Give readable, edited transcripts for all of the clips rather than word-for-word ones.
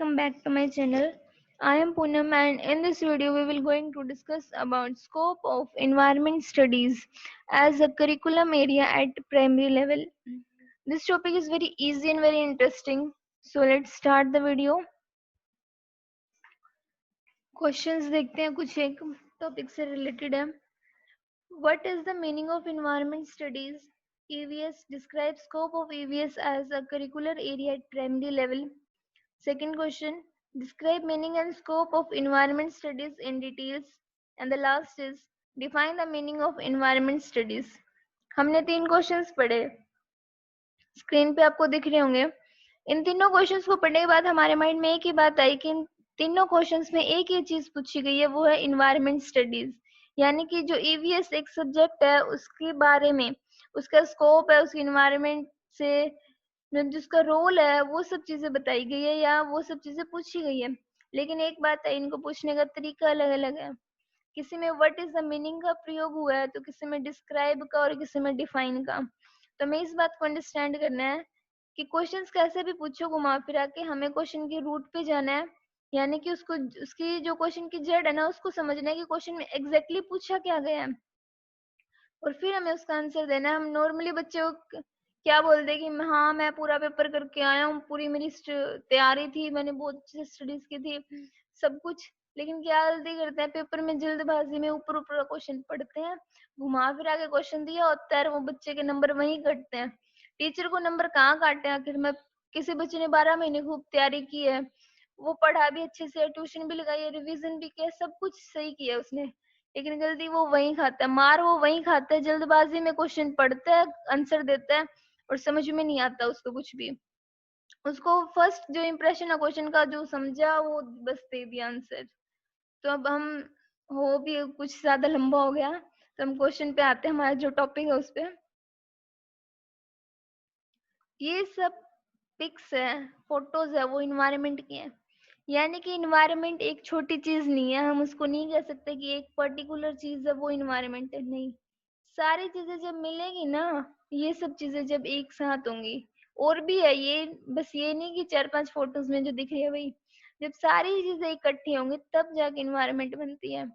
welcome back to my channel. I am Poonam, and in this video we will going to discuss about scope of environment studies as a curriculum area at primary level. This topic is very easy and very interesting. So let's start the video. Questions देखते हैं, कुछ एक topic से related है. What is the meaning of environment studies? EVS describes scope of EVS as a curricular area at primary level. Second question, describe meaning and scope of environment studies in details. And the last is, define the meaning of environment studies. हमने 3 questions पढ़े, screen पे आपको दिख रहे होंगे. इन तीनों questions को पढ़ने के बाद हमारे माइंड में एक ही बात आई कि इन तीनों क्वेश्चंस में एक ही चीज पूछी गई है, वो है इन्वायरमेंट स्टडीज. यानी कि जो ईवीएस एक सब्जेक्ट है उसके बारे में, उसका स्कोप है, उसकी इन्वायरमेंट से जिसका रोल है, वो सब चीजें बताई गई है या वो सब चीजें पूछी गई है. लेकिन एक बात है, इनको पूछने का तरीका अलग अलग है. किसी में व्हाट इज द मीनिंग का प्रयोग हुआ है, तो किसी में डिस्क्राइब का और किसी में डिफाइन का. तो हमें इस बात को अंडरस्टैंड करना है कि क्वेश्चंस कैसे भी पूछो घुमा फिरा के, हमें क्वेश्चन के रूट पे जाना है. यानी कि उसको, उसकी जो क्वेश्चन की जड़ है ना, उसको समझना है कि क्वेश्चन में एग्जैक्टली पूछा क्या गया है, और फिर हमें उसका आंसर देना है. हम नॉर्मली बच्चे को क्या बोलते कि हाँ मैं पूरा पेपर करके आया हूँ, पूरी मेरी तैयारी थी, मैंने बहुत अच्छे से स्टडीज की थी, सब कुछ. लेकिन क्या गलती करते हैं, पेपर में जल्दबाजी में ऊपर ऊपर का क्वेश्चन पढ़ते हैं, घुमा फिरा के क्वेश्चन दिया होता है, वो बच्चे के नंबर वहीं कटते हैं. टीचर को नंबर कहाँ काटे आखिर में. किसी बच्चे ने 12 महीने खूब तैयारी की है, वो पढ़ा भी अच्छे से, ट्यूशन भी लगाई है, रिवीजन भी किया, सब कुछ सही किया उसने, लेकिन गलती वो वहीं खाता है, मार वो वहीं खाता है. जल्दबाजी में क्वेश्चन पढ़ता है, आंसर देता है और समझ में नहीं आता उसको कुछ भी. उसको फर्स्ट जो इम्प्रेशन है क्वेश्चन का जो समझा वो बस दे दिया आंसर. तो अब हम, हो भी कुछ ज्यादा लंबा हो गया, तो हम क्वेश्चन पे आते हैं. हमारा जो टॉपिक है उस पे, ये सब पिक्स है, फोटोज है, वो इन्वायरमेंट की है. यानी कि इन्वायरमेंट एक छोटी चीज नहीं है, हम उसको नहीं कह सकते कि एक पर्टिकुलर चीज है वो इन्वायरमेंट है. नहीं, सारी चीजें जब मिलेगी ना, ये सब चीजें जब एक साथ होंगी, और भी है ये, बस ये नहीं कि 4-5 फोटोज में जो दिख रही है वही, जब सारी चीजें इकट्ठी होंगी तब जाके इन्वायरमेंट बनती है.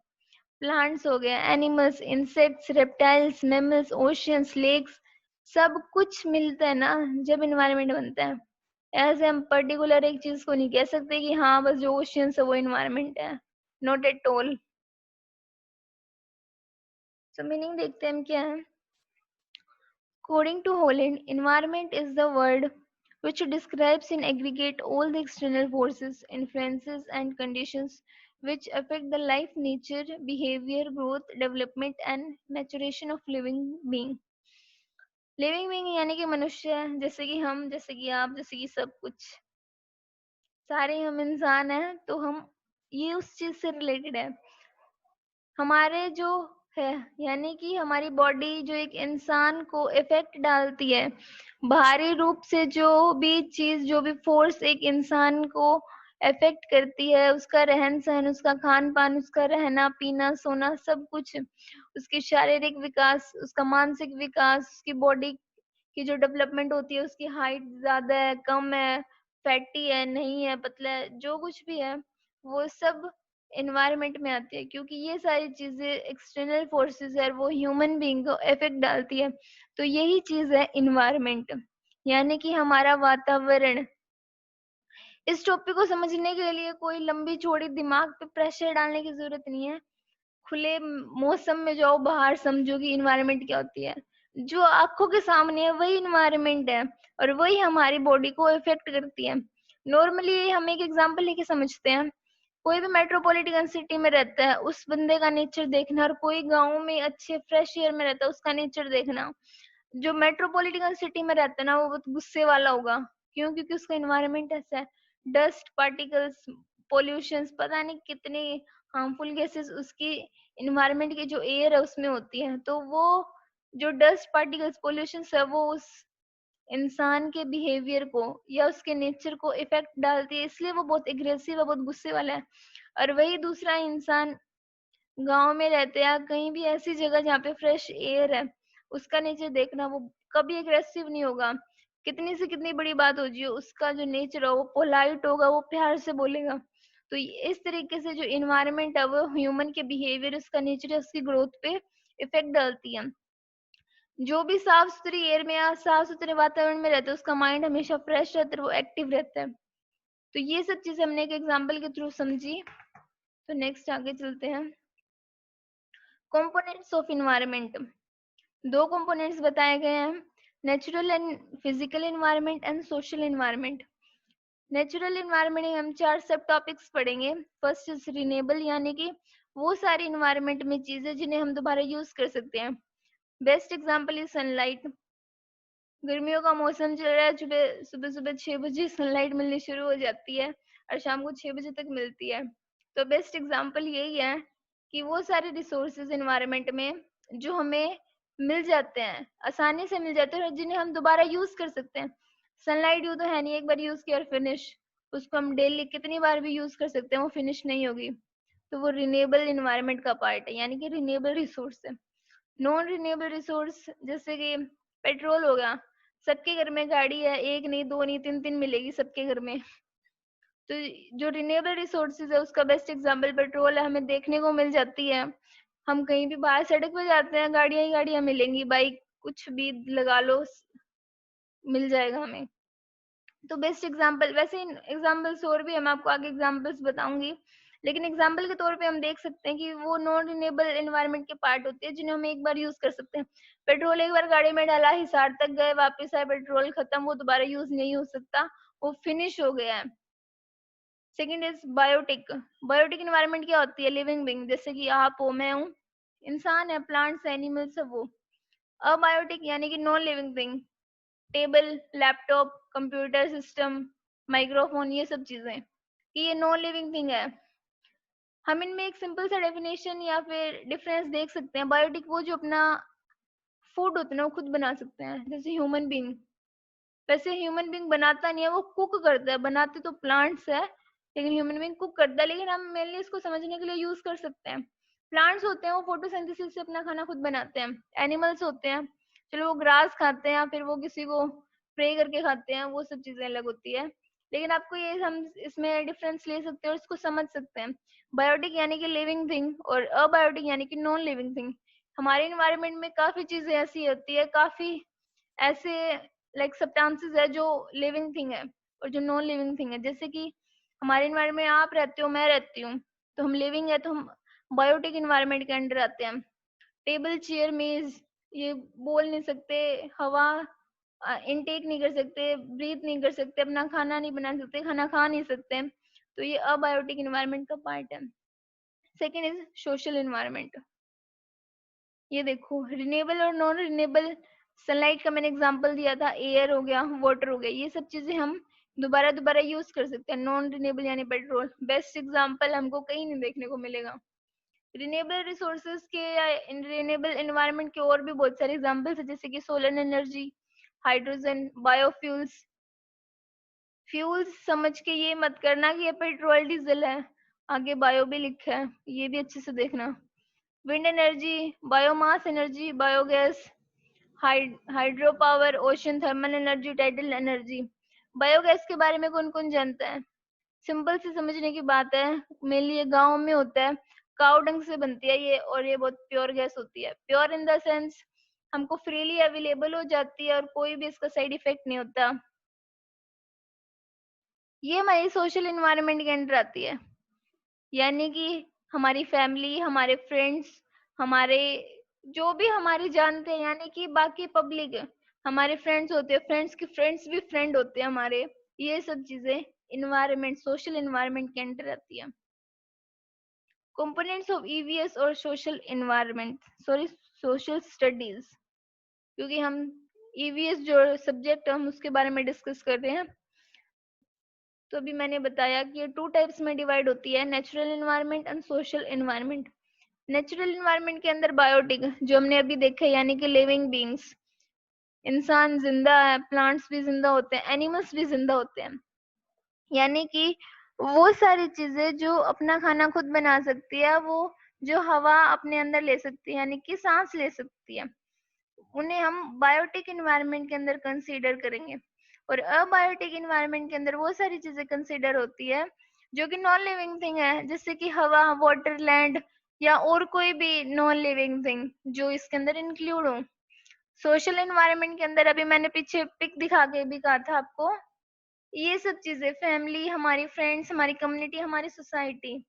प्लांट्स हो गया, animals, insects, reptiles, mammals, oceans, lakes, सब कुछ मिलता है ना जब इन्वायरमेंट बनता है. ऐसे हम पर्टिकुलर एक चीज को नहीं कह सकते कि हाँ बस जो ओशियंस है वो इन्वायरमेंट है. Not at all. So meaning देखते हैं हम क्या है. According to Holland, environment is the word which describes in aggregate all the external forces, influences, and conditions which affect the life, nature, behavior, growth, development, and maturation of living being. Living being यानी कि मनुष्य, जैसे कि हम, जैसे कि आप, जैसे कि सब कुछ, सारे हम इंसान हैं. तो हम, ये उस चीज से रिलेटेड है. हमारे जो है, यानी कि हमारी बॉडी जो एक इंसान को इफेक्ट डालती है, बाहरी रूप से जो भी चीज, जो भी फोर्स एक इंसान को इफेक्ट करती है, उसका रहन सहन, उसका खान पान, उसका रहना पीना, सोना, सब कुछ, उसकी शारीरिक विकास, उसका मानसिक विकास, उसकी बॉडी की जो डेवलपमेंट होती है, उसकी हाइट ज्यादा है, कम है, फैटी है, नहीं है, पतला है, जो कुछ भी है, वो सब एनवायरनमेंट में आती है. क्योंकि ये सारी चीजें एक्सटर्नल फोर्सेस है, वो ह्यूमन बीइंग को इफेक्ट डालती है. तो यही चीज है इन्वायरमेंट, यानी कि हमारा वातावरण. इस टॉपिक को समझने के लिए कोई लंबी चौड़ी दिमाग पे प्रेशर डालने की जरूरत नहीं है. खुले मौसम में जाओ बाहर, समझो कि इन्वायरमेंट क्या होती है. जो आंखों के सामने है वही इन्वायरमेंट है, और वही हमारी बॉडी को इफेक्ट करती है. नॉर्मली हम एक एग्जांपल लेके समझते हैं. कोई भी मेट्रोपॉलिटन सिटी में रहता है, उस बंदे का नेचर देखना, और कोई गांव में अच्छे फ्रेश एयर में रहता है, उसका नेचर देखना. जो मेट्रोपॉलिटन सिटी में रहता है ना, वो बहुत गुस्से वाला होगा. क्यों? क्योंकि उसका इन्वायरमेंट ऐसा है. डस्ट पार्टिकल्स, पोल्यूशन, पता नहीं कितने हार्मफुल गैसेस उसकी इन्वायरमेंट की जो एयर है उसमें होती है. तो वो जो डस्ट पार्टिकल्स, पोल्यूशन है, वो उस इंसान के बिहेवियर को या उसके नेचर को इफेक्ट डालती है, इसलिए वो बहुत एग्रेसिव है, बहुत गुस्से वाला है. और वही दूसरा इंसान गांव में रहते हैं या कहीं भी ऐसी जगह जहाँ पे फ्रेश एयर है, उसका नेचर देखना, वो कभी एग्रेसिव नहीं होगा. कितनी से कितनी बड़ी बात हो जियो, उसका जो नेचर है वो पोलाइट होगा, वो प्यार से बोलेगा। तो इस तरीके से जो इन्वायरमेंट है वो ह्यूमन के बिहेवियर, उसका नेचर है, उसकी ग्रोथ पे इफेक्ट डालती है। जो भी साफ सुथरी एयर में या साफ सुथरे वातावरण में रहता है उसका माइंड हमेशा फ्रेश रहता है, वो एक्टिव रहता है। तो ये सब चीजें हमने एक एग्जाम्पल के थ्रू समझी। तो नेक्स्ट आगे चलते हैं। कंपोनेंट्स ऑफ इन्वायरमेंट, दो कंपोनेंट्स बताए गए हैं, natural and physical environment and social environment. Natural environment में हम 4 सब टॉपिक्स पढ़ेंगे। फर्स्ट इज रिन्यूएबल, यानी कि वो सारी इन्वायरमेंट में चीजें जिन्हें हम दोबारा यूज कर सकते हैं। Best example is sunlight. गर्मियों का मौसम चल रहा है, सुबह सुबह 6 बजे सनलाइट मिलनी शुरू हो जाती है और शाम को 6 बजे तक मिलती है। तो बेस्ट एग्जांपल यही है कि वो सारे रिसोर्सेज इन्वायरमेंट में जो हमें मिल जाते हैं, आसानी से मिल जाते हैं और जिन्हें हम दोबारा यूज कर सकते हैं। सनलाइट यूं तो है नहीं एक बार यूज किया और फिनिश, उसको हम डेली कितनी बार भी यूज कर सकते हैं, वो फिनिश नहीं होगी। तो वो रिन्यूएबल इन्वायरमेंट का पार्ट है, यानी कि रिन्यूएबल रिसोर्स है। नॉन रिन्यूएबल रिसोर्स जैसे कि पेट्रोल हो गया, सबके घर में गाड़ी है, एक नहीं दो नहीं तीन तीन मिलेगी सबके घर में। तो जो रिन्यूएबल रिसोर्सेज है उसका बेस्ट एग्जांपल पेट्रोल है, हमें देखने को मिल जाती है। हम कहीं भी बाहर सड़क पे जाते हैं, गाड़ियां ही गाड़ियां मिलेंगी, बाइक कुछ भी लगा लो मिल जाएगा हमें। तो बेस्ट एग्जांपल, वैसे एग्जांपल्स और भी है, मैं आपको आगे एग्जांपल्स बताऊंगी, लेकिन एग्जांपल के तौर पे हम देख सकते हैं कि वो नॉन रिन्यूएबल एनवायरनमेंट के पार्ट होते हैं जिन्हें हम एक बार यूज कर सकते हैं। पेट्रोल एक बार गाड़ी में डाला, हिसार तक गए, वापस आए, पेट्रोल खत्म, वो दोबारा यूज नहीं हो सकता, वो फिनिश हो गया है। Second is biotic. Biotic environment क्या होती है? लिविंग बीइंग, जैसे कि आप हो, मैं हूँ, इंसान है, प्लांट्स, एनिमल्स है वो। अबायोटिक यानी कि non living thing, table, laptop, computer system, microphone, ये सब चीजें कि ये नॉन लिविंग थिंग है। हम इनमें एक सिंपल सा डेफिनेशन या फिर डिफरेंस देख सकते हैं। बायोटिक वो जो अपना फूड होता है ना वो खुद बना सकते हैं, जैसे ह्यूमन बीइंग। वैसे ह्यूमन बीइंग बनाता नहीं है, वो कुक करता है, बनाते तो प्लांट्स है लेकिन ह्यूमन बीइंग कुक करता है। लेकिन हम मेनली इसको समझने के लिए यूज कर सकते हैं। प्लांट्स होते हैं वो फोटोसिंथेसिस से अपना खाना खुद बनाते हैं। एनिमल्स होते हैं, चलो वो ग्रास खाते हैं या फिर वो किसी को प्रे करके खाते हैं, वो सब चीजें अलग होती है। लेकिन आपको ये हम इसमें डिफरेंस ले सकते हैं और इसको समझ सकते हैं। बायोटिक यानी कि लिविंग थिंग और अबायोटिक यानी कि नॉन लिविंग थिंग। हमारे इन्वायरमेंट में काफी चीजें ऐसी होती है, काफी ऐसे लाइक सब्सटेंसेस है जो लिविंग थिंग है और जो नॉन लिविंग थिंग है। जैसे कि हमारे इन्वायरमेंट में आप रहते हो, मैं रहती हूँ, तो हम लिविंग है, तो हम बायोटिक इन्वायरमेंट के अंडर आते हैं। टेबल, चेयर, मेज, ये बोल नहीं सकते, हवा इनटेक नहीं कर सकते, ब्रीथ नहीं कर सकते, अपना खाना नहीं बना सकते, खाना खा नहीं सकते, तो ये अबायोटिक इन्वायरमेंट का पार्ट है। Second is social environment. ये देखो, रिन्यूएबल और नॉन रिन्यूएबल, सनलाइट का मैंने एग्जांपल दिया था, एयर हो गया, वाटर हो गया, ये सब चीजें हम दोबारा दोबारा यूज कर सकते हैं। नॉन रिन्यूएबल यानी पेट्रोल, बेस्ट एग्जांपल हमको कहीं नहीं देखने को मिलेगा। रिन्यूएबल रिसोर्सेज के या रिन्यूएबल एनवायरनमेंट के और भी बहुत सारे एग्जांपल्स है, जैसे कि solar energy, hydrogen, biofuels. Fuels समझ के ये मत करना कि ये पेट्रोल डीजल है, आगे बायो भी लिखा है, ये भी अच्छे से देखना। Wind energy, biomass energy, biogas, hydro power, ocean thermal energy, tidal energy. Biogas के बारे में कौन कौन जानता है? सिंपल से समझने की बात है, मेनली ये गाँव में होता है, काऊ डंग से बनती है ये, और ये बहुत प्योर गैस होती है। प्योर इन द सेंस हमको फ्रीली अवेलेबल हो जाती है और कोई भी इसका साइड इफेक्ट नहीं होता। ये हमारी सोशल इन्वायरमेंट के अंडर आती है, यानी कि हमारी फैमिली, हमारे फ्रेंड्स, हमारे जो भी हमारे जानते हैं, यानी कि बाकी पब्लिक, हमारे फ्रेंड्स होते हैं, फ्रेंड्स के फ्रेंड्स भी फ्रेंड होते हैं हमारे, ये सब चीजें इन्वायरमेंट, सोशल इन्वायरमेंट के अंडर आती है। कंपोनेंट्स ऑफ ईवीएस और social environment, sorry social studies, क्योंकि हम ईवीएस जो सब्जेक्ट हम उसके बारे में डिस्कस कर रहे हैं। तो अभी मैंने बताया कि ये 2 टाइप्स में डिवाइड होती है, natural environment and social environment. Natural environment के अंदर बायोटिक जो हमने अभी देखा है, यानी कि लिविंग बीइंग्स, इंसान जिंदा है, प्लांट्स भी जिंदा होते हैं, एनिमल्स भी जिंदा होते हैं, यानी कि वो सारी चीजें जो अपना खाना खुद बना सकती है, वो जो हवा अपने अंदर ले सकती है, यानी कि सांस ले सकती है, उन्हें हम बायोटिक एनवायरनमेंट के अंदर कंसीडर करेंगे। और अबायोटिक इन्वायरमेंट के अंदर वो सारी चीजें कंसिडर होती है जो कि नॉन लिविंग थिंग है, जैसे कि हवा, वाटर, लैंड या और कोई भी नॉन लिविंग थिंग जो इसके अंदर इंक्लूड हो। सोशल एनवायरनमेंट के अंदर अभी मैंने पीछे पिक दिखा के भी कहा था आपको, ये सब चीजें, फैमिली, हमारी फ्रेंड्स, हमारी कम्युनिटी, हमारी सोसाइटी।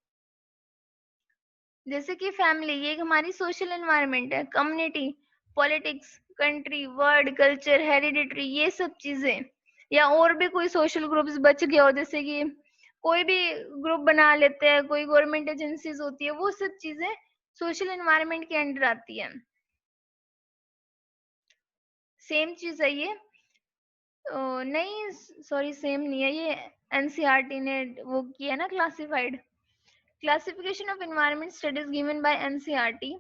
जैसे कि फैमिली ये एक हमारी सोशल एनवायरनमेंट है, community, politics, country, word, culture, hereditary, ये सब चीजें, या और भी कोई सोशल ग्रुप्स बच गया हो, जैसे कि कोई भी ग्रुप बना लेते हैं, कोई गवर्नमेंट एजेंसीज होती है, वो सब चीजें सोशल एनवायरनमेंट के अंडर आती है। सेम चीज है ये, नहीं सॉरी सेम नहीं है ये, एनसीईआरटी ने वो किया ना classified, classification of environment studies given by NCERT.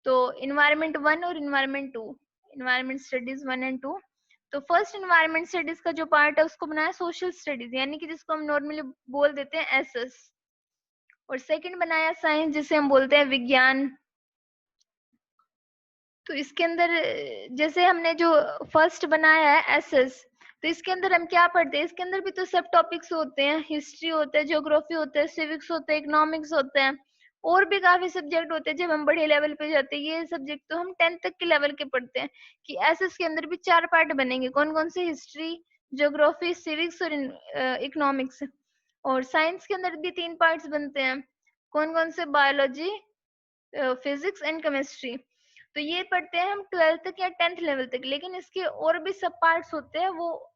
तो इन्वायरमेंट 1 और इन्वायरमेंट 2, इन्वायरमेंट स्टडीज 1 एंड 2। तो फर्स्ट इन्वायरमेंट स्टडीज का जो पार्ट है उसको बनाया सोशल स्टडीज, यानी कि जिसको हम नॉर्मली बोल देते हैं एसएस, और सेकंड बनाया साइंस, जिसे हम बोलते हैं विज्ञान। तो इसके अंदर जैसे हमने जो फर्स्ट बनाया है एसएस, तो इसके अंदर हम क्या पढ़ते हैं, इसके अंदर भी तो सब टॉपिक्स होते हैं, हिस्ट्री होता है, ज्योग्राफी होता है, सिविक्स होता है, इकोनॉमिक्स होता है, और भी काफी सब्जेक्ट होते हैं। जब हम बड़े लेवल पे जाते हैं, ये सब्जेक्ट तो हम 10th तक के लेवल के पढ़ते हैं, कि एसएस के अंदर भी 4 पार्ट बनेंगे, कौन कौन से, हिस्ट्री, ज्योग्राफी, सिविक्स और इकोनॉमिक्स। और साइंस के अंदर भी 3 पार्ट्स बनते हैं, कौन कौन से, बायोलॉजी, फिजिक्स एंड केमिस्ट्री। तो ये पढ़ते हैं हम 12th तक या 10th लेवल तक, लेकिन इसके और भी सब पार्ट्स होते हैं, वो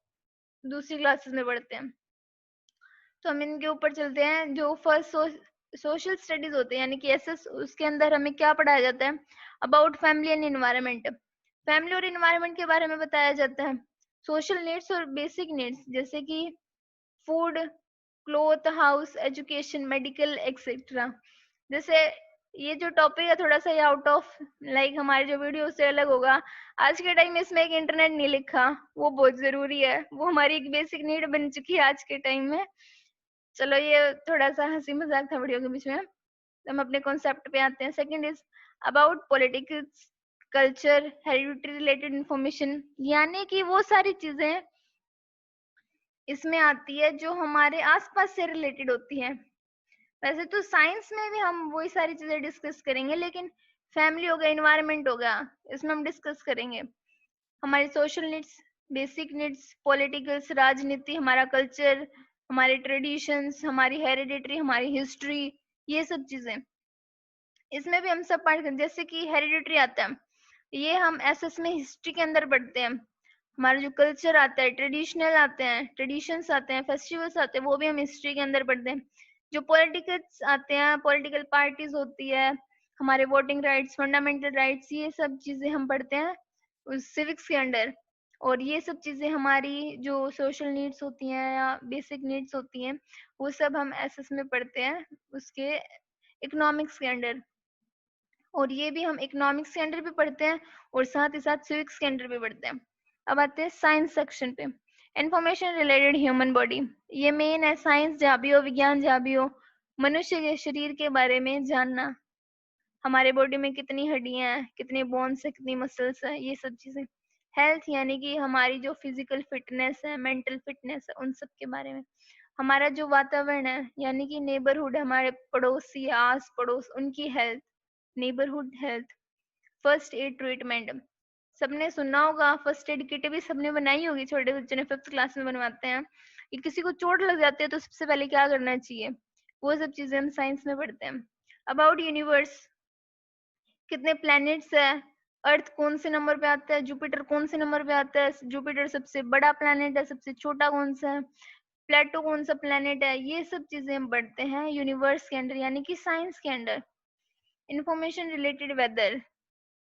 दूसरी क्लासेस में पढ़ते हैं। तो हम इनके ऊपर चलते हैं। जो फर्स्ट सोशल स्टडीज होते हैं, यानी कि एसएस, उसके अंदर हमें क्या पढ़ाया जाता है, about family and environment, family और एनवायरनमेंट के बारे में बताया जाता है। सोशल नीड्स और बेसिक नीड्स, जैसे कि food, cloth, house, education, medical etcetera. जैसे ये जो टॉपिक है थोड़ा सा ये आउट ऑफ लाइक हमारे जो वीडियो से अलग होगा। आज के टाइम में इसमें एक इंटरनेट नहीं लिखा, वो बहुत जरूरी है, वो हमारी एक बेसिक नीड बन चुकी है आज के टाइम में। चलो ये थोड़ा सा हंसी मजाक था वीडियो के बीच में, तो हम अपने कॉन्सेप्ट पे आते हैं। Second is about politics, culture, heredity related information, यानी कि वो सारी चीजें इसमें आती है जो हमारे आसपास से रिलेटेड होती है। वैसे तो साइंस में भी हम वही सारी चीजें डिस्कस करेंगे, लेकिन फैमिली हो गया, इन्वायरमेंट हो गया, इसमें हम डिस्कस करेंगे हमारी social needs, basic needs, politicals, राजनीति, हमारा कल्चर, हमारे ट्रेडिशंस, हमारी हेरिडिटरी, हमारी हिस्ट्री, ये सब चीजें इसमें भी हम सब पढ़ कर। जैसे कि हेरिडिटरी आता है, ये हम एसएस में हिस्ट्री के अंदर पढ़ते हैं। हमारा जो कल्चर आता है, ट्रेडिशनल आते हैं, ट्रेडिशंस आते हैं, फेस्टिवल्स आते हैं, वो भी हम हिस्ट्री के अंदर पढ़ते हैं। जो पॉलिटिकल्स आते हैं, पॉलिटिकल पार्टीज होती है, हमारे वोटिंग राइट्स, फंडामेंटल राइट्स, ये सब चीजें हम पढ़ते हैं उस सिविक्स के अंडर। और ये सब चीजें हमारी जो सोशल नीड्स होती हैं या बेसिक नीड्स होती हैं, वो सब हम एसएस में पढ़ते हैं उसके इकोनॉमिक्स के अंडर। और ये भी हम इकोनॉमिक्स के अंडर भी पढ़ते हैं और साथ ही साथ सिविक्स के अंडर भी पढ़ते हैं। अब आते हैं साइंस सेक्शन पे, इंफॉर्मेशन रिलेटेड ह्यूमन बॉडी। ये मेन है, साइंस जहाँ भी हो, विज्ञान जहाँ भी हो, मनुष्य के शरीर के बारे में जानना, हमारे बॉडी में कितनी हड्डियां हैं, कितने बोन्स है, कितनी मसल्स है, ये सब चीजें। हेल्थ यानी कि हमारी जो फिजिकल फिटनेस है, मेंटल फिटनेस है, उन सब के बारे में। हमारा जो वातावरण है, यानी कि नेबरहुड, हमारे पड़ोसी, आस पड़ोस, उनकी health, neighbourhood health. First aid treatment, सबने सुना होगा, फर्स्ट एड किट भी सबने बनाई होगी, छोटे बच्चे ने 5th क्लास में बनवाते हैं कि किसी को चोट लग जाती है तो सबसे पहले क्या करना चाहिए, वो सब चीजें हम साइंस में पढ़ते हैं। अबाउट यूनिवर्स, कितने प्लैनेट्स है, अर्थ कौन से नंबर पे आता है, जुपिटर कौन से नंबर पे आता है, जुपिटर सबसे बड़ा प्लैनेट है, सबसे छोटा कौन सा है, प्लेटो कौन सा प्लैनेट है, ये सब चीजें हम पढ़ते हैं यूनिवर्स के अंदर, यानी कि साइंस के अंदर। इंफॉर्मेशन रिलेटेड वेदर,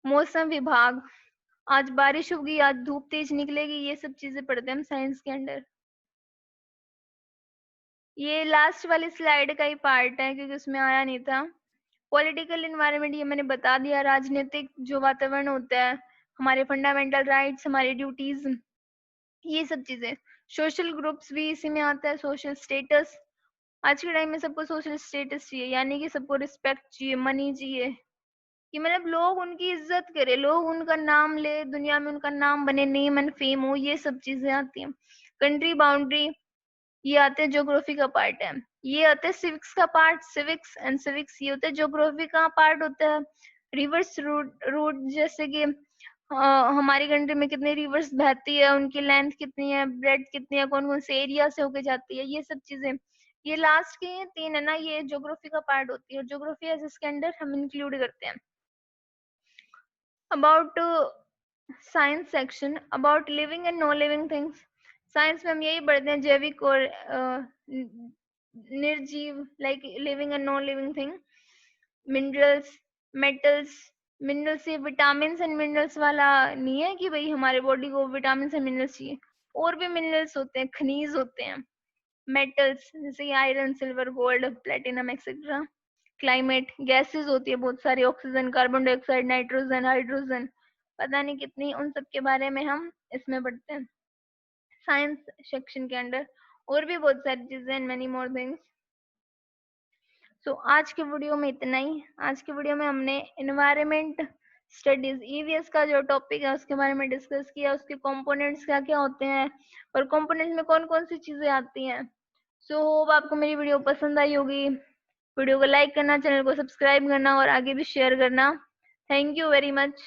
मौसम विभाग, आज बारिश होगी, आज धूप तेज निकलेगी, ये सब चीजें पढ़ते हैं हम साइंस के अंदर। ये लास्ट वाली स्लाइड का ही पार्ट है क्योंकि उसमें आया नहीं था। पॉलिटिकल इन्वायरमेंट ये मैंने बता दिया, राजनीतिक जो वातावरण होता है, हमारे फंडामेंटल राइट्स, हमारी ड्यूटीज, ये सब चीजें। सोशल ग्रुप्स भी इसी में आता है, सोशल स्टेटस, आज के टाइम में सबको सोशल स्टेटस चाहिए, यानी कि सबको रिस्पेक्ट चाहिए, मनी चाहिए, कि मतलब लोग उनकी इज्जत करे, लोग उनका नाम ले, दुनिया में उनका नाम बने, नेम एंड फेम हो, ये सब चीजें आती हैं। कंट्री बाउंड्री, ये आते हैं ज्योग्राफी का पार्ट है। ये आते हैं सिविक्स का पार्ट, सिविक्स एंड सिविक्स ये होता है ज्योग्राफी का पार्ट होता है। रिवर्स रूट जैसे कि हमारी कंट्री में कितनी रिवर्स बहती है, उनकी लेंथ कितनी है, ब्रेड कितनी है, कौन कौन से एरिया से होके जाती है, ये सब चीजें। ये लास्ट के 3 है ना, ये ज्योग्राफी का पार्ट होती है, और ज्योग्राफी है जिसके अंदर हम इंक्लूड करते हैं। About science section, about living and non living things. Science में हम यही पढ़ते हैं जैविक और निर्जीव, like living and non living thing. Minerals, metals, minerals ये विटामिन एंड मिनरल्स वाला नहीं है कि भाई हमारे बॉडी को विटामिन एंड मिनरल्स चाहिए, और भी मिनरल्स होते हैं, खनिज होते हैं। मेटल्स जैसे iron, silver, gold, platinum etcetera. Climate, gases होती है बहुत सारी, oxygen, carbon dioxide, nitrogen, hydrogen, पता नहीं कितनी, उन सब के बारे में हम इसमें पढ़ते हैं साइंस सेक्शन के अंडर। और भी बहुत सारी चीजें एंड मेनी मोर थिंग्स। सो आज के वीडियो में इतना ही। आज के वीडियो में हमने एनवायरमेंट स्टडीज ईवीएस का जो टॉपिक है उसके बारे में डिस्कस किया, उसके कंपोनेंट्स क्या क्या होते हैं और कंपोनेंट्स में कौन कौन सी चीजें आती हैं। सो होप आपको मेरी वीडियो पसंद आई होगी। वीडियो को लाइक करना, चैनल को सब्सक्राइब करना और आगे भी शेयर करना। Thank you very much.